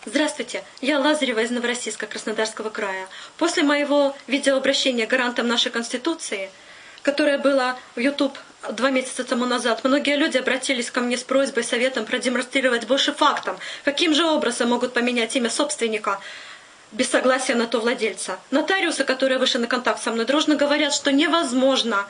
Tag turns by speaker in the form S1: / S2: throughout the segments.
S1: Здравствуйте, я Лазарева из Новороссийска, Краснодарского края. После моего видеообращения гарантом нашей Конституции, которое было в YouTube 2 месяца тому назад, многие люди обратились ко мне с просьбой, советом продемонстрировать больше фактом, каким же образом могут поменять имя собственника без согласия на то владельца. Нотариусы, которые вышли на контакт со мной, дружно говорят, что невозможно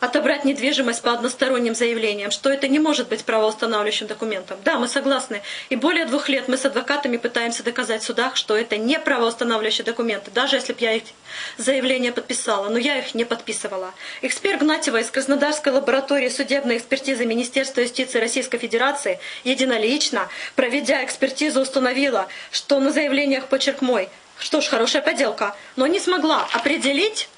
S1: отобрать недвижимость по односторонним заявлениям, что это не может быть правоустанавливающим документом. Да, мы согласны. И более 2 лет мы с адвокатами пытаемся доказать в судах, что это не правоустанавливающие документы, даже если бы я их заявления подписала, но я их не подписывала. Эксперт Гнатьева из Краснодарской лаборатории судебной экспертизы Министерства юстиции Российской Федерации единолично, проведя экспертизу, установила, что на заявлениях почерк мой. Что ж, хорошая поделка, но не смогла определить,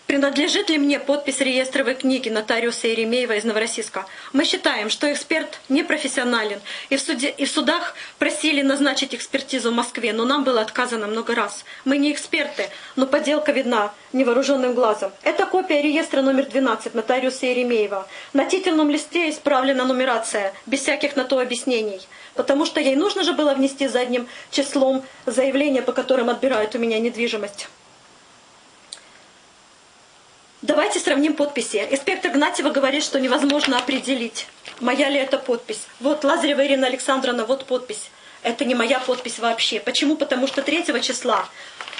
S1: принадлежит ли мне подпись реестровой книги нотариуса Еремеева из Новороссийска. Мы считаем, что эксперт непрофессионален, и в судах просили назначить экспертизу в Москве, но нам было отказано много раз. Мы не эксперты, но подделка видна невооруженным глазом. Это копия реестра номер 12 нотариуса Еремеева. На титульном листе исправлена нумерация, без всяких на то объяснений. Потому что ей нужно же было внести задним числом заявления, по которым отбирают у меня недвижимость. Давайте сравним подписи. Инспектор Гнатьева говорит, что невозможно определить, моя ли это подпись. Вот Лазарева Ирина Александровна, вот подпись. Это не моя подпись вообще. Почему? Потому что 3 числа,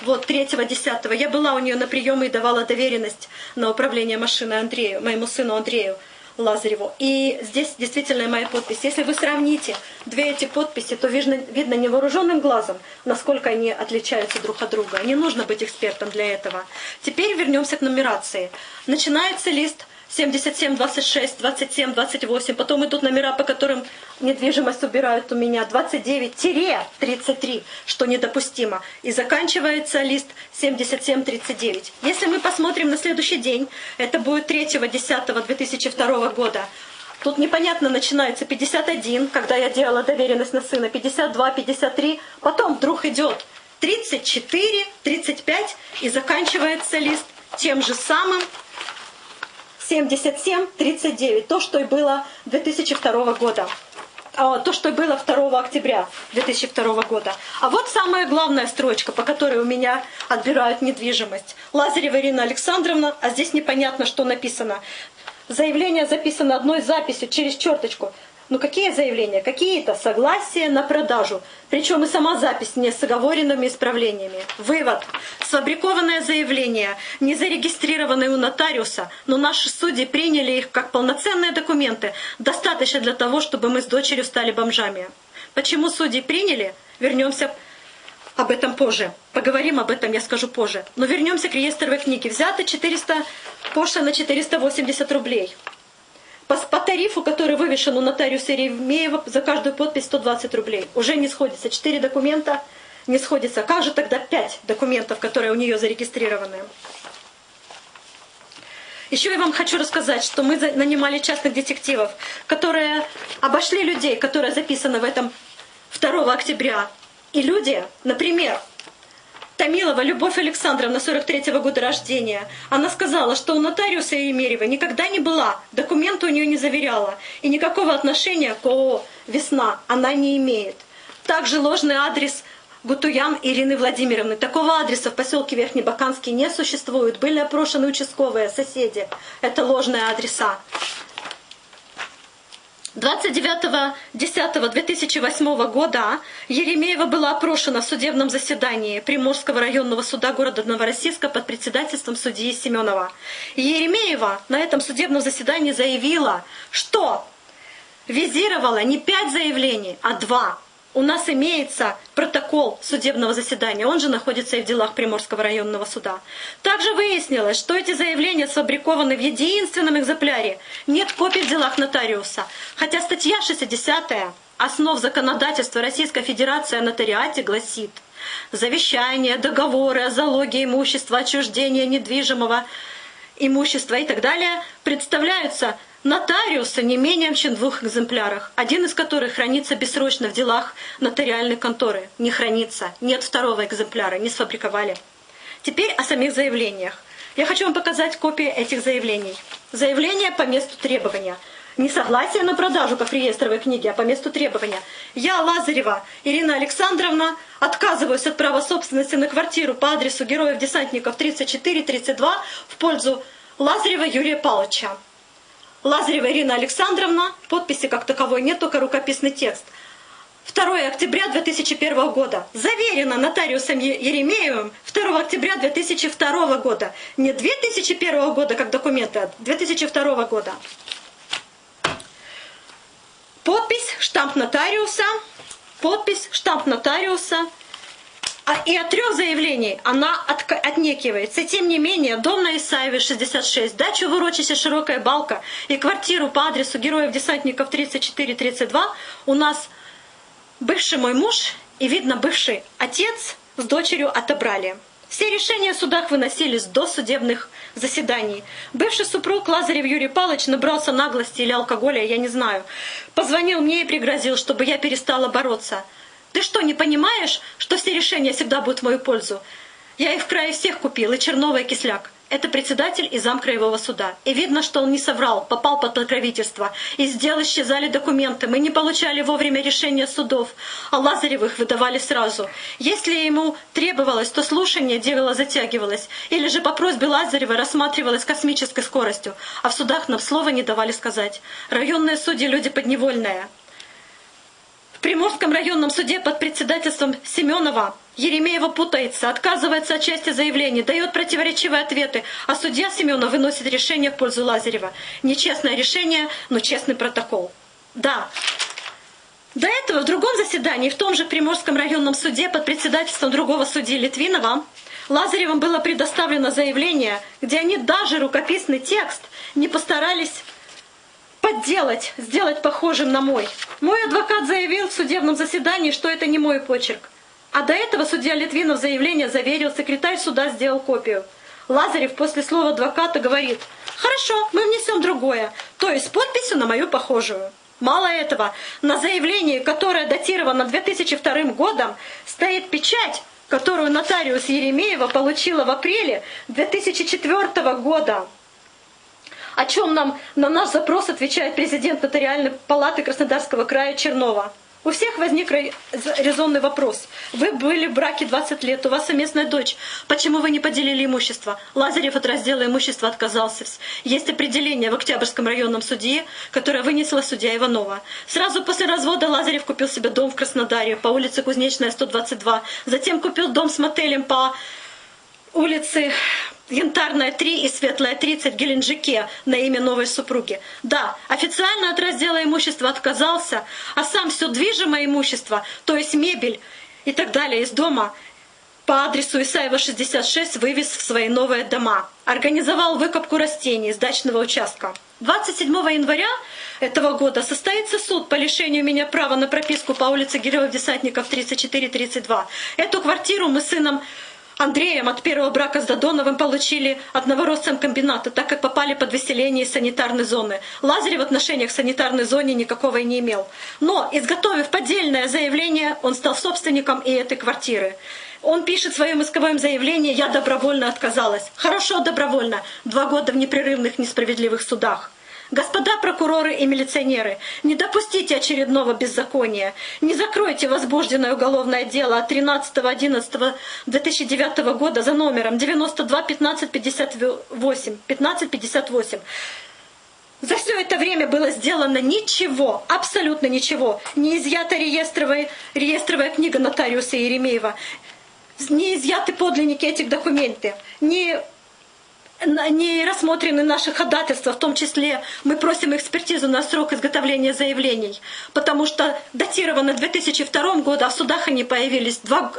S1: вот 3-10, я была у нее на приеме и давала доверенность на управление машиной Андрею, моему сыну Андрею Лазареву. И здесь действительно моя подпись. Если вы сравните 2 эти подписи, то видно невооруженным глазом, насколько они отличаются друг от друга. Не нужно быть экспертом для этого. Теперь вернемся к нумерации. Начинается лист 77, 26, 27, 28. Потом идут номера, по которым недвижимость убирают у меня 29-33, что недопустимо. И заканчивается лист 77-39. Если мы посмотрим на следующий день, это будет 3-10-2002 года. Тут непонятно начинается 51, когда я делала доверенность на сына, 52, 53. Потом вдруг идет 34, 35 и заканчивается лист тем же самым 77-39, то, что и было 2002 года. То, что и было 2 октября 2002 года. А вот самая главная строчка, по которой у меня отбирают недвижимость. Лазарева Ирина Александровна, а здесь непонятно, что написано. Заявление записано одной записью через черточку. Ну какие заявления? Какие-то согласия на продажу. Причем и сама запись не с оговоренными исправлениями. Вывод. Сфабрикованное заявление, не зарегистрированное у нотариуса, но наши судьи приняли их как полноценные документы. Достаточно для того, чтобы мы с дочерью стали бомжами. Почему судьи приняли? Вернемся об этом позже. Поговорим об этом, я скажу позже. Но вернемся к реестровой книге. Взято 400, пошлина 480 рублей. По тарифу, который вывешен у нотариуса Еремеева, за каждую подпись 120 рублей. Уже не сходится. 4 документа не сходится. Как же тогда 5 документов, которые у нее зарегистрированы? Еще я вам хочу рассказать, что мы нанимали частных детективов, которые обошли людей, которые записаны в этом 2 октября. И люди, например, Томилова Любовь Александровна, 43-го года рождения, она сказала, что у нотариуса Еремеева никогда не была, документы у нее не заверяла, и никакого отношения к ООО «Весна» она не имеет. Также ложный адрес Гутуян Ирины Владимировны. Такого адреса в поселке Верхнебаканский не существует. Были опрошены участковые, соседи. Это ложные адреса. 29.10.2008 года Еремеева была опрошена в судебном заседании Приморского районного суда города Новороссийска под председательством судьи Семенова. И Еремеева на этом судебном заседании заявила, что визировала не 5 заявлений, а 2. У нас имеется протокол судебного заседания, он же находится и в делах Приморского районного суда. Также выяснилось, что эти заявления сфабрикованы в единственном экземпляре. Нет копий в делах нотариуса. Хотя статья 60 основ законодательства Российской Федерации о нотариате гласит: завещания, договоры о залоге имущества, отчуждение недвижимого имущества и так далее представляются нотариуса не менее чем в 2 экземплярах, один из которых хранится бессрочно в делах нотариальной конторы. Не хранится. Нет 2 экземпляра, не сфабриковали. Теперь о самих заявлениях. Я хочу вам показать копии этих заявлений. Заявление по месту требования. Не согласие на продажу, как в реестровой книге, а по месту требования. Я, Лазарева Ирина Александровна, отказываюсь от права собственности на квартиру по адресу Героев-Десантников 34-32 в пользу Лазарева Юрия Павловича. Лазарева Ирина Александровна, подписи как таковой нет, только рукописный текст. 2 октября 2001 года. Заверено нотариусом Еремеевым 2 октября 2002 года. Не 2001 года, как документы, а 2002 года. Подпись, штамп нотариуса, подпись, штамп нотариуса. И от 3 заявлений она отнекивается. Тем не менее, дом на Исаеве 66, дачу в урочище Широкая Балка и квартиру по адресу Героев-Десантников 34-32 у нас бывший мой муж и, видно, бывший отец с дочерью отобрали. Все решения в судах выносились до судебных заседаний. Бывший супруг Лазарев Юрий Павлович набрался наглости или алкоголя, я не знаю. Позвонил мне и пригрозил, чтобы я перестала бороться. Ты что, не понимаешь, что все решения всегда будут в мою пользу? Я их в крае всех купил, и Чернова, и Кисляк. Это председатель и зам краевого суда. И видно, что он не соврал, попал под покровительство. Из дел исчезали документы, мы не получали вовремя решения судов, а Лазаревых выдавали сразу. Если ему требовалось, то слушание дело затягивалось, или же по просьбе Лазарева рассматривалось космической скоростью, а в судах нам слова не давали сказать. Районные судьи — люди подневольные. В Приморском районном суде под председательством Семенова Еремеева путается, отказывается от части заявлений, дает противоречивые ответы, а судья Семенов выносит решение в пользу Лазарева. Нечестное решение, но честный протокол. Да. До этого в другом заседании, в том же Приморском районном суде под председательством другого судьи Литвинова, Лазаревым было предоставлено заявление, где они даже рукописный текст не постарались подделать, сделать похожим на мой. Мой адвокат заявил в судебном заседании, что это не мой почерк. А до этого судья Литвинов заявление заверил, секретарь суда сделал копию. Лазарев после слова адвоката говорит: «Хорошо, мы внесем другое, то есть с подписью на мою похожую». Мало этого, на заявлении, которое датировано 2002 годом, стоит печать, которую нотариус Еремеева получила в апреле 2004 года. О чем нам на наш запрос отвечает президент Нотариальной палаты Краснодарского края Чернова. У всех возник резонный вопрос. Вы были в браке 20 лет, у вас совместная дочь. Почему вы не поделили имущество? Лазарев от раздела имущества отказался. Есть определение в Октябрьском районном суде, которое вынесла судья Иванова. Сразу после развода Лазарев купил себе дом в Краснодаре по улице Кузнечная, 122. Затем купил дом с мотелем по улице Янтарная, 3 и Светлая, 30 в Геленджике на имя новой супруги. Да, официально от раздела имущества отказался, а сам все движимое имущество, то есть мебель и так далее, из дома по адресу Исаева 66 вывез в свои новые дома. Организовал выкопку растений с дачного участка. 27 января этого года состоится суд по лишению меня права на прописку по улице Героев-Десантников 34-32. Эту квартиру мы с сыном Андреем от первого брака с Додоновым получили от новоросскомбината, так как попали под выселение из санитарной зоны. Лазарев в отношениях к санитарной зоне никакого и не имел. Но, изготовив поддельное заявление, он стал собственником и этой квартиры. Он пишет в своем исковом заявлении: «Я добровольно отказалась». Хорошо, добровольно. 2 года в непрерывных несправедливых судах. Господа прокуроры и милиционеры, не допустите очередного беззакония. Не закройте возбужденное уголовное дело от 13.11.2009 года за номером 92-1558. За все это время было сделано ничего, абсолютно ничего. Не изъята реестровая книга нотариуса Еремеева, не изъяты подлинники этих документов, не рассмотрены наши ходатайства, в том числе мы просим экспертизу на срок изготовления заявлений, потому что датировано 2002 года, а в судах они появились 2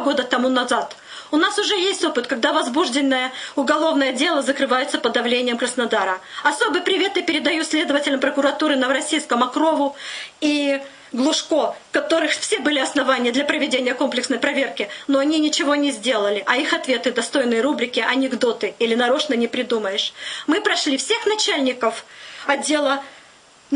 S1: года тому назад. У нас уже есть опыт, когда возбужденное уголовное дело закрывается под давлением Краснодара. Особый привет я передаю следователям прокуратуры Новороссийска Макрову и Глушко, которых все были основания для проведения комплексной проверки, но они ничего не сделали, а их ответы достойные рубрики «Анекдоты» или «Нарочно не придумаешь». Мы прошли всех начальников отдела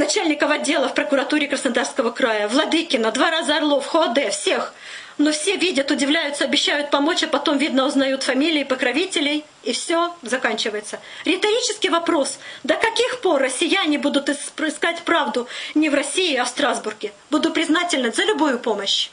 S1: в прокуратуре Краснодарского края, Владыкина, 2 раза Орлов, ХОД, всех. Но все видят, удивляются, обещают помочь, а потом, видно, узнают фамилии покровителей, и все заканчивается. Риторический вопрос. До каких пор россияне будут искать правду не в России, а в Страсбурге? Буду признательна за любую помощь.